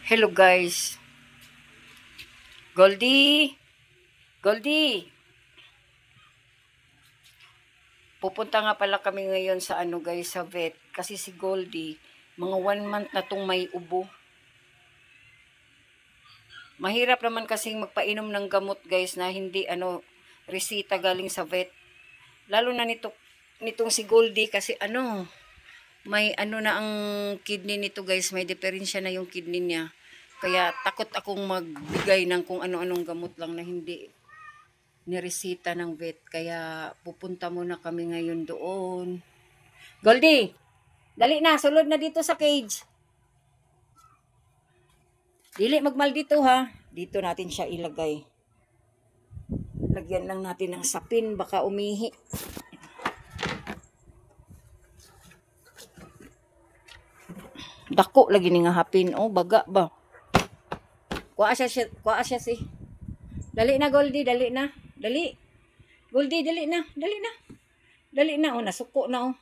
Hello guys. Goldie! Goldie! Pupunta nga pala kami ngayon sa guys, sa vet. Kasi si Goldie, mga 1 month na tong may ubo. Mahirap naman kasing magpainom ng gamot guys na hindi resita galing sa vet. Lalo na nitong si Goldie kasi may na ang kidney nito guys, may diferensya na yung kidney niya. Kaya takot akong magbigay ng kung ano-anong gamot lang na hindi niresita ng vet. Kaya pupunta muna kami ngayon doon. Goldie, dali na, sulod na dito sa cage. Dili magmal dito ha. Dito natin siya ilagay. Lagyan lang natin ng sapin, baka umihi. Dako lagi ni nga hapin. Oh, baga ba? Kuha siya si. Dali na Goldie, dali na. Dali. Goldie, dali na. Dali na. Dali na. Oh, nasuko na oh.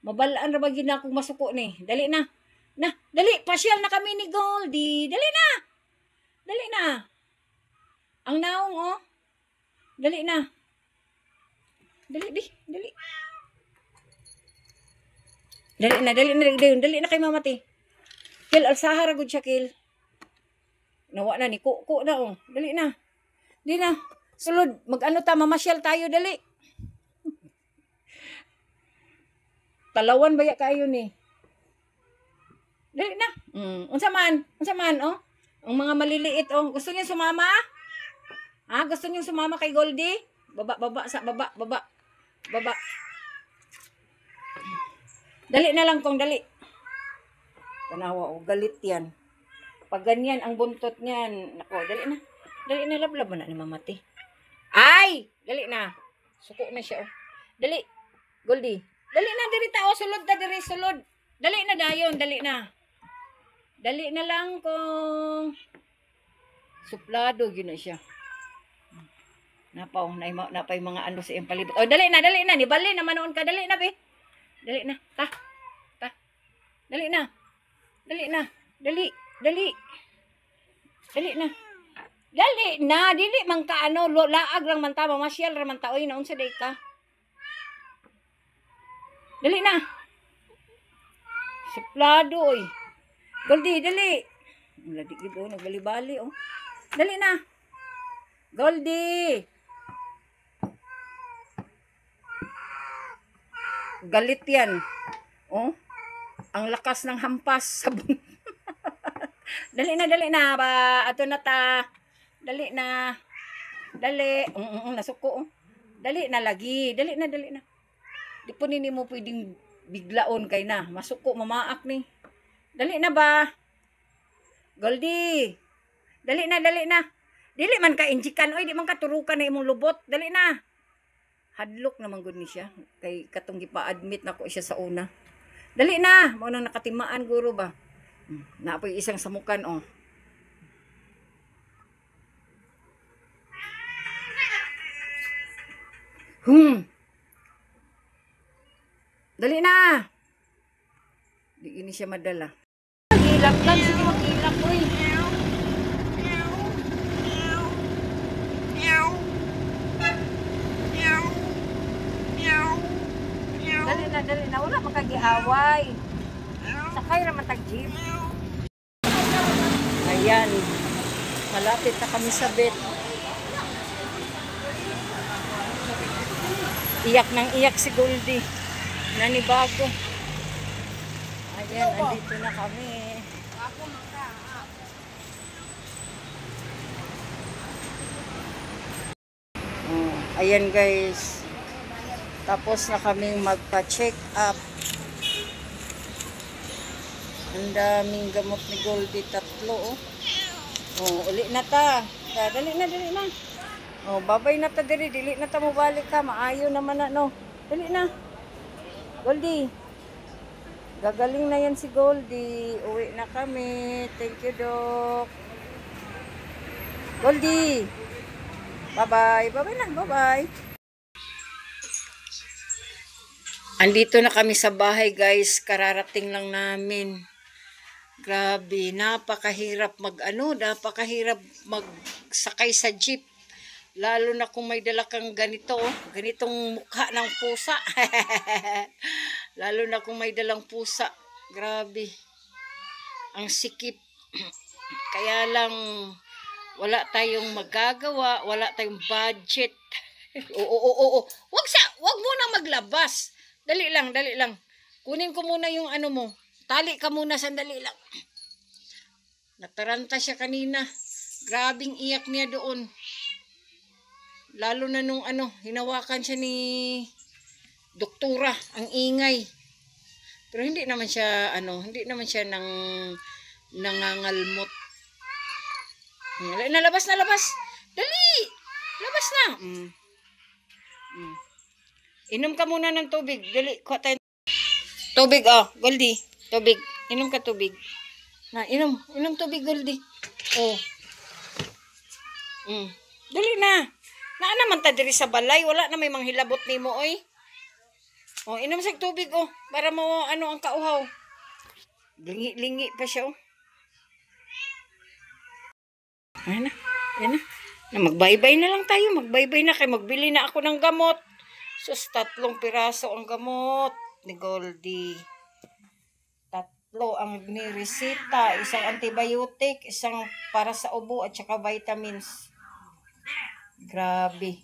Mabalaan ra ba gid na akong masuko ni. Dali na. Na, dali, pasyal na kami ni Goldie. Dali na. Dali na. Ang naong oh. Dali na. Dali di, dali. Dali na kay mamati. Kil alsahara gud siya kil. Nawa na ni kuko na oh. Dali na. Dali na. Sulod, mamasyal tayo dali. Talawan baya kayo ni. Dali na. Unsa man oh. Ang mga maliliit oh. Gusto niyo sumama? Ha? Gusto niyo sumama kay Goldie? Baba. Dali na lang kong dali. Tanawa oh, galit yan. Pag ganyan ang buntot niyan, nako, dali na. Dali na, lablab na ni mamati. Ay! Dali na. Suko na siya oh. Dali. Goldie. Dali na diri tao, sulod na diri, sulod. Dali na dayon, dali na. Dali na lang kung suplado yun na siya. Napaw, napay mga sa iyong palibot. Oh, dali na, ni bali na manoon ka, dali na be. Dali na, ta. Dali na. Dali na. Dali na. Dali na, dili man ka laag lang man ta, mamasyal ra man ta oy, naunsa day ka. Dali na. Suplado oy. Goldie, dali. Wala di gid oh, nagbali-bali oh. Dali na. Goldie. Galit yan. Oh. Ang lakas ng hampas sa dali na ba ato na ta. Dali na. Dali. Nasuko oh. Dali na lagi. Dali na. Di po nini mo pwedeng biglaon kay na. Masuko mamaak ni. Dali na ba? Goldie. Dali na. Dili man ka injikan oy, di man ka turukan na imong lubot. Dali na. Hadlok naman gud ni siya kay katong gipa-admit nako siya sa una. Dali na, mo nang nakatimaan guro ba. Napoy isang samukan oh. Dali na. Di ini siya madala. Hilak lang sige magilak oy. Dali na, wala makagiaway. Sakay raman tag-jeep. Ayan. Malapit na kami sa vet. Iyak nang iyak si Goldie. Nanibago. Ayan, andito na kami. Ayan guys. Tapos na kaming magpa-check up. Ang daming gamot ni Goldie, 3 oh. Oh, uli na ta. Dali na. Oh, babay na ta diri, dili na ta mo balik ka. Maayo naman na no. Dali na. Goldie. Gagaling na yan si Goldie. Uwi na kami. Thank you, Doc. Goldie. Bye-bye. Bye-bye. Andito na kami sa bahay guys, kararating lang namin. Grabe, napakahirap napakahirap magsakay sa jeep. Lalo na kung may dala kang ganito, ganitong mukha ng pusa. Lalo na kung may dalang pusa. Grabe. Ang sikip. Kaya lang, wala tayong magagawa, wala tayong budget. Oo. Wag muna maglabas. Dali lang. Kunin ko muna yung ano mo. Tali ka muna, sandali lang. Nataranta siya kanina. Grabing iyak niya doon. Lalo na nung hinawakan siya ni doktora, ang ingay. Pero hindi naman siya nangangalmot. Nalabas. Dali! Labas na. Inom ka muna ng tubig. Dali, kuha tayo. Tubig, Goldie. Tubig. Inom ka tubig. Na, inom tubig, Goldie. Oh. Dali na. Naa naman ta diri sa balay, wala na may manghilabot nimo oy. Oh, inom sa tubig para mo ang kauhaw. Lingi pa siya Ayun na. Magbaybay na lang tayo. Magbaybay na kay magbili na ako ng gamot. Sus, 3 piraso ang gamot ni Goldie. 3 ang niresita. Isang antibiotic, isang para sa ubo at saka vitamins. Grabe.